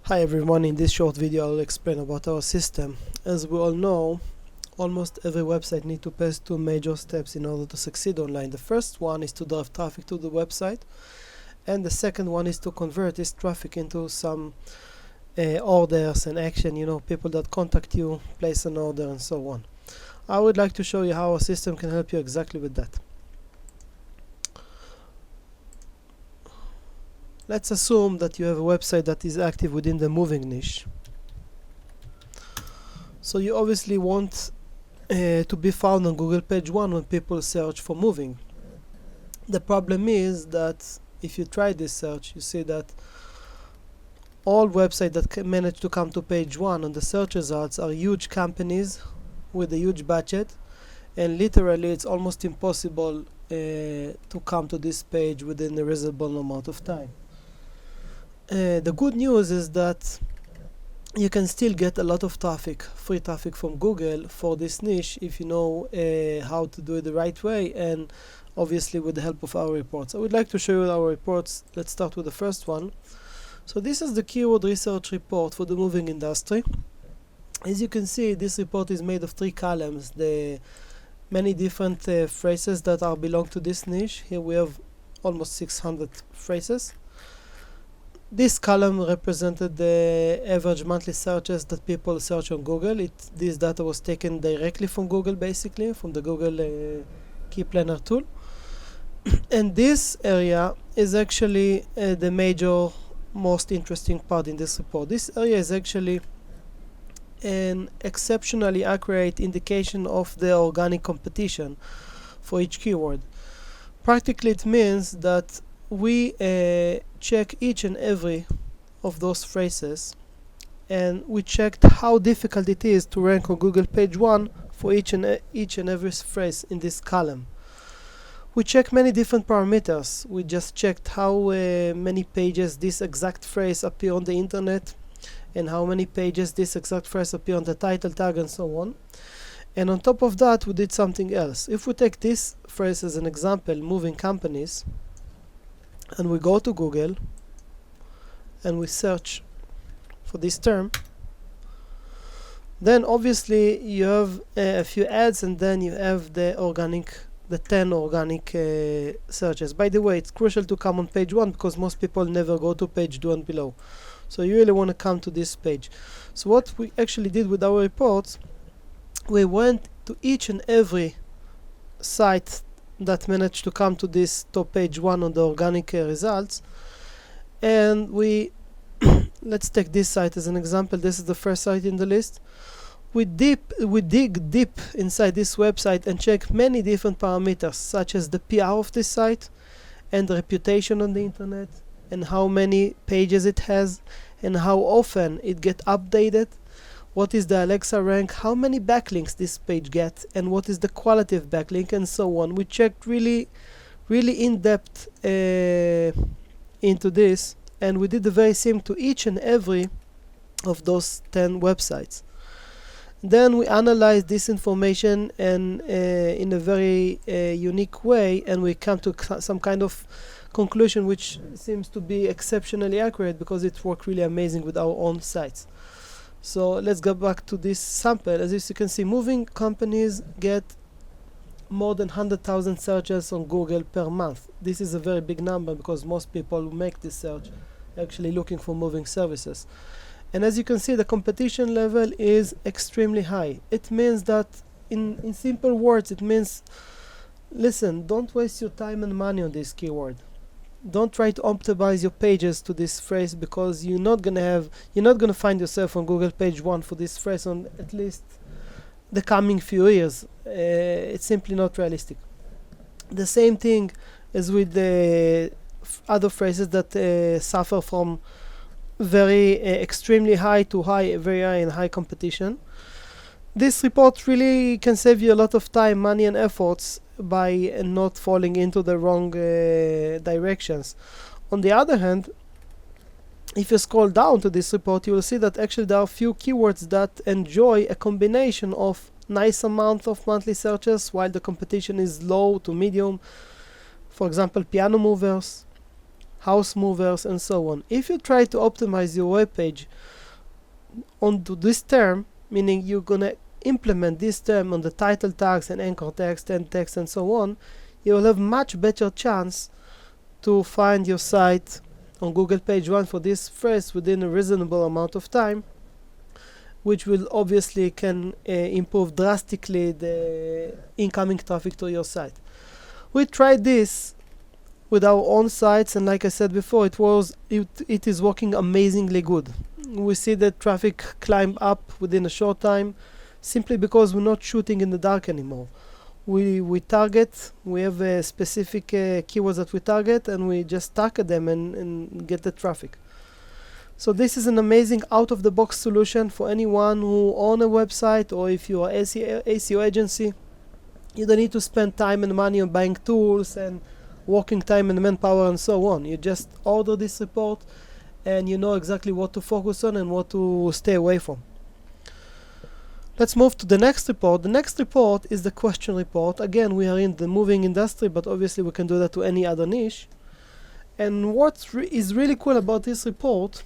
Hi everyone, in this short video I'll explain about our system. As we all know, almost every website needs to pass two major steps in order to succeed online. The first one is to drive traffic to the website, and the second one is to convert this traffic into some orders and action, people that contact you, place an order and so on. I would like to show you how our system can help you exactly with that. Let's assume that you have a website that is active within the moving niche. So you obviously want to be found on Google page 1 when people search for moving. The problem is that if you try this search, you see that all websites that manage to come to page 1 on the search results are huge companies with a huge budget, and literally it's almost impossible to come to this page within a reasonable amount of time. The good news is that you can still get a lot of traffic, free traffic from Google for this niche if you know how to do it the right way, and obviously with the help of our reports. I would like to show you our reports. Let's start with the first one. So this is the keyword research report for the moving industry. As you can see, this report is made of 3 columns. The many different phrases that belong to this niche. Here we have almost 600 phrases. This column represented the average monthly searches that people search on Google. This data was taken directly from Google, basically, from the Google Key Planner tool. And this area is actually the major, most interesting part in this report. This area is actually an exceptionally accurate indication of the organic competition for each keyword. Practically, it means that we check each and every of those phrases, and we checked how difficult it is to rank on Google page 1 for each and every phrase in this column. We check many different parameters. We just checked how many pages this exact phrase appear on the internet, and how many pages this exact phrase appear on the title tag, and so on. And on top of that, we did something else. If we take this phrase as an example, moving companies, and we go to Google and we search for this term, then obviously you have a few ads, and then you have the 10 organic searches. By the way, it's crucial to come on page 1 because most people never go to page 2 and below. So you really want to come to this page. So what we actually did with our reports, we went to each and every site that managed to come to this top page 1 on the organic results, and we let's take this site as an example. This is the first site in the list. We dig deep inside this website and check many different parameters, such as the PR of this site, and the reputation on the internet, and how many pages it has, and how often it gets updated, what is the Alexa rank, how many backlinks this page gets, and what is the quality of backlink, and so on. We checked really in depth into this, and we did the very same to each and every of those 10 websites. Then we analyzed this information and in a very unique way, and we come to some kind of conclusion which seems to be exceptionally accurate because it worked really amazing with our own sites. So let's go back to this sample. As you can see, moving companies get more than 100,000 searches on Google per month. This is a very big number because most people who make this search are actually looking for moving services. And as you can see, the competition level is extremely high. It means that, in simple words, it means, listen, don't waste your time and money on this keyword. Don't try to optimize your pages to this phrase, because you're not gonna find yourself on Google page 1 for this phrase on at least the coming few years. It's simply not realistic. The same thing as with the other phrases that suffer from very extremely high to high, very high and high competition. This report really can save you a lot of time, money and efforts by not falling into the wrong directions. On the other hand, if you scroll down to this report, you will see that actually there are few keywords that enjoy a combination of nice amount of monthly searches while the competition is low to medium. For example, piano movers, house movers, and so on. If you try to optimize your web page onto this term, meaning you're gonna implement this term on the title tags and anchor text and text and so on, you will have much better chance to find your site on Google page 1 for this phrase within a reasonable amount of time, which will obviously can improve drastically the incoming traffic to your site. We tried this with our own sites, and like I said before, it is working amazingly good. We see that traffic climb up within a short time, simply because we're not shooting in the dark anymore. We target, we have a specific keywords that we target, and we just target them and get the traffic. So this is an amazing out-of-the-box solution for anyone who own a website, or if you are SEO agency. You don't need to spend time and money on buying tools and working time and manpower and so on. You just order this report and you know exactly what to focus on and what to stay away from. Let's move to the next report. The next report is the question report. Again, we are in the moving industry, but obviously we can do that to any other niche. And what is really cool about this report,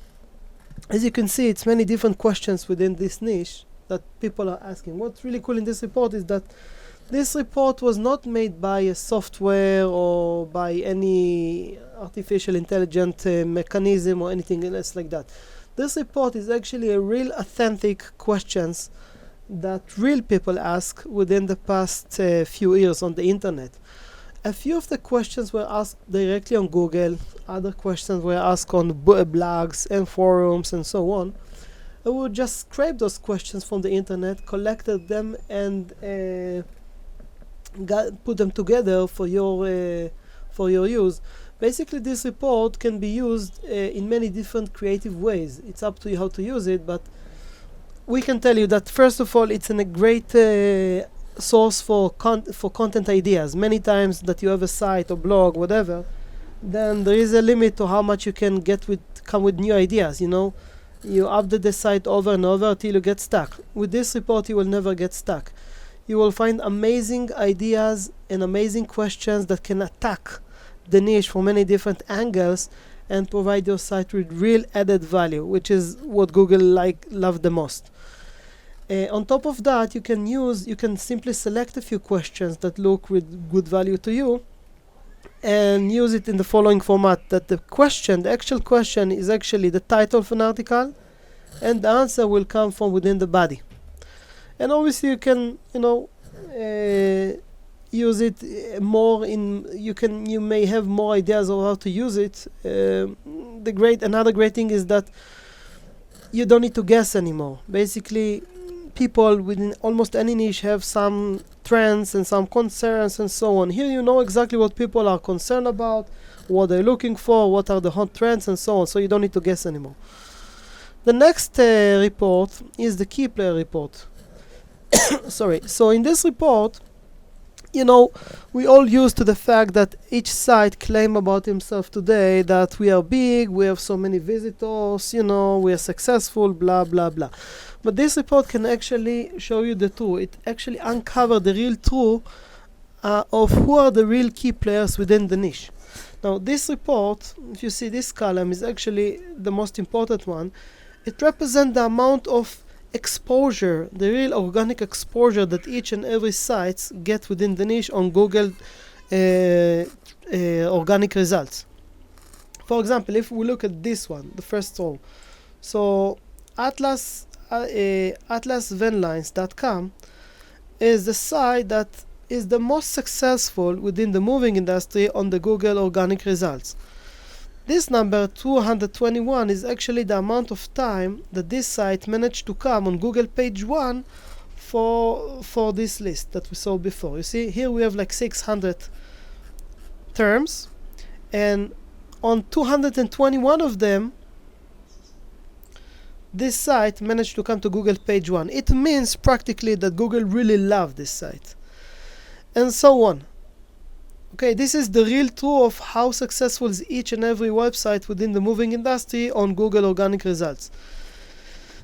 as you can see, it's many different questions within this niche that people are asking. What's really cool in this report is that this report was not made by a software or by any artificial intelligence mechanism or anything else like that. This report is actually a real authentic questions that real people ask within the past few years on the internet. A few of the questions were asked directly on Google, other questions were asked on blogs and forums and so on. And we would just scrape those questions from the internet, collected them, and put them together for your use. Basically, this report can be used in many different creative ways. It's up to you how to use it, but we can tell you that first of all, it's a great source for content ideas. Many times that you have a site or blog, whatever, then there is a limit to how much you can come with new ideas. You know, you update the site over and over till you get stuck. With this report, you will never get stuck. You will find amazing ideas and amazing questions that can attack the niche from many different angles and provide your site with real added value, which is what Google love the most. On top of that, you can simply select a few questions that look with good value to you and use it in the following format, that the actual question is actually the title of an article, and the answer will come from within the body. And obviously you can, use it more you may have more ideas of how to use it. Another great thing is that you don't need to guess anymore. Basically, people within almost any niche have some trends and some concerns and so on. Here you know exactly what people are concerned about, what they're looking for, what are the hot trends and so on, so you don't need to guess anymore. The next report is the key player report. Sorry. So in this report, we all used to the fact that each site claim about himself today that we are big, we have so many visitors, we are successful, blah, blah, blah. But this report can actually show you the truth. It actually uncover the real truth of who are the real key players within the niche. Now, this report, if you see this column, is actually the most important one. It represents the amount of exposure, the real organic exposure that each and every sites get within the niche on Google organic results. For example, if we look at this one, the first row, so atlasvanlines.com is the site that is the most successful within the moving industry on the Google organic results. This number 221 is actually the amount of time that this site managed to come on Google page 1 for this list that we saw before. You see, here we have like 600 terms, and on 221 of them, this site managed to come to Google page 1. It means practically that Google really loved this site, and so on. Okay, this is the real truth of how successful is each and every website within the moving industry on Google organic results.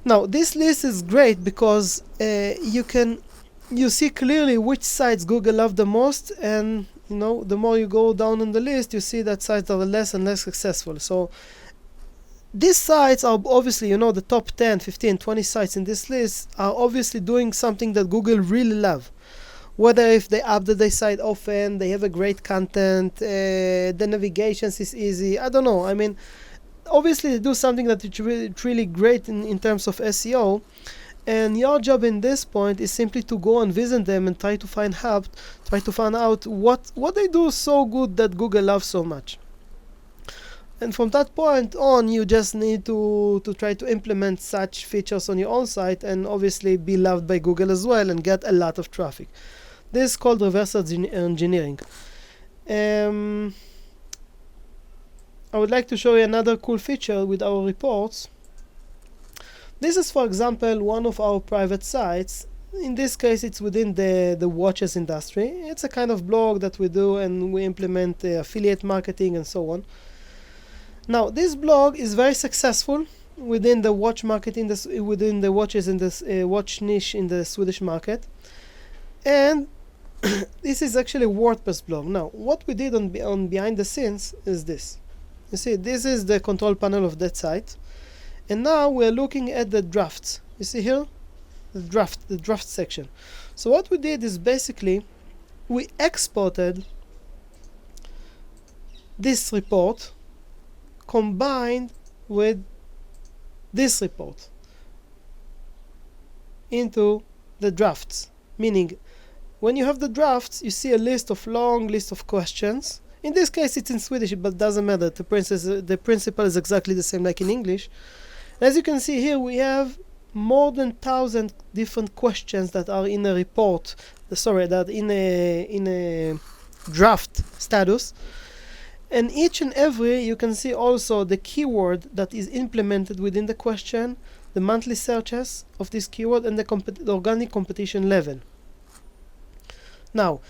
Now, this list is great because you see clearly which sites Google love the most, and you know, the more you go down in the list, you see that sites are less and less successful. So these sites are obviously, you know, the top 10, 15, 20 sites in this list are obviously doing something that Google really love. Whether if they update their site often, they have a great content, the navigations is easy, I don't know. I mean, obviously they do something that is really great in terms of SEO. And your job in this point is simply to go and visit them and try to find out what they do so good that Google loves so much. And from that point on, you just need to try to implement such features on your own site and obviously be loved by Google as well and get a lot of traffic. This is called reverse engineering. I would like to show you another cool feature with our reports. This is, for example, one of our private sites. In this case, it's within the watches industry. It's a kind of blog that we do, and we implement affiliate marketing and so on. Now, this blog is very successful within the watch market, within the watches in this watch niche in the Swedish market. And this is actually a WordPress blog. Now, what we did on behind the scenes is this. You see, this is the control panel of that site. And now we're looking at the drafts. You see here? The draft section. So what we did is basically we exported this report combined with this report into the drafts. Meaning, when you have the drafts, you see a long list of questions. In this case, it's in Swedish, but it doesn't matter. The principle is exactly the same like in English. As you can see here, we have more than 1,000 different questions that are in a report. That in a draft status. And each and every, you can see also the keyword that is implemented within the question, the monthly searches of this keyword, and the organic competition level. Now,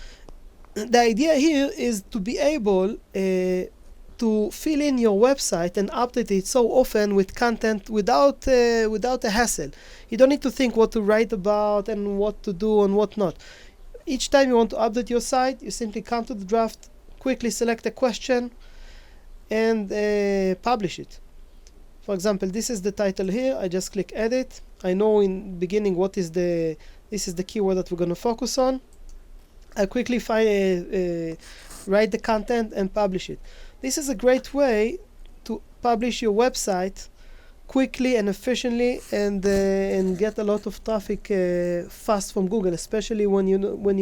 the idea here is to be able to fill in your website and update it so often with content without a hassle. You don't need to think what to write about and what to do and what not. Each time you want to update your site, you simply come to the draft, quickly select a question, and publish it. For example, this is the title here. I just click edit. I know in the beginning this is the keyword that we're going to focus on. I quickly write the content and publish it. This is a great way to publish your website quickly and efficiently and get a lot of traffic fast from Google, especially when you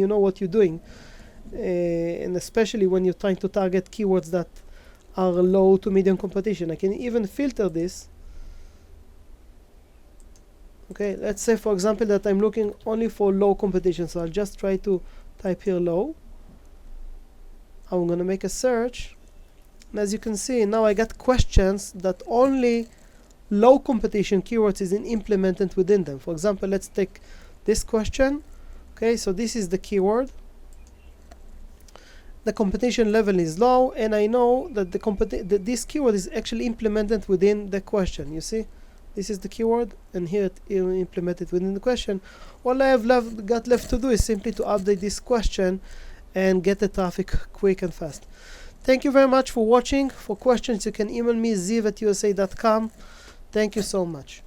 know what you're doing, and especially when you're trying to target keywords that are low to medium competition. I can even filter this. Okay, let's say for example that I'm looking only for low competition, so I'll just try to type here low. I'm gonna make a search, and as you can see, now I got questions that only low competition keywords is implemented within them. For example, let's take this question. Okay, so this is the keyword. The competition level is low, and I know that this keyword is actually implemented within the question. You see, this is the keyword, and here it implemented within the question. All I have got left to do is simply to update this question and get the traffic quick and fast. Thank you very much for watching. For questions, you can email me ziv@usa.com. Thank you so much.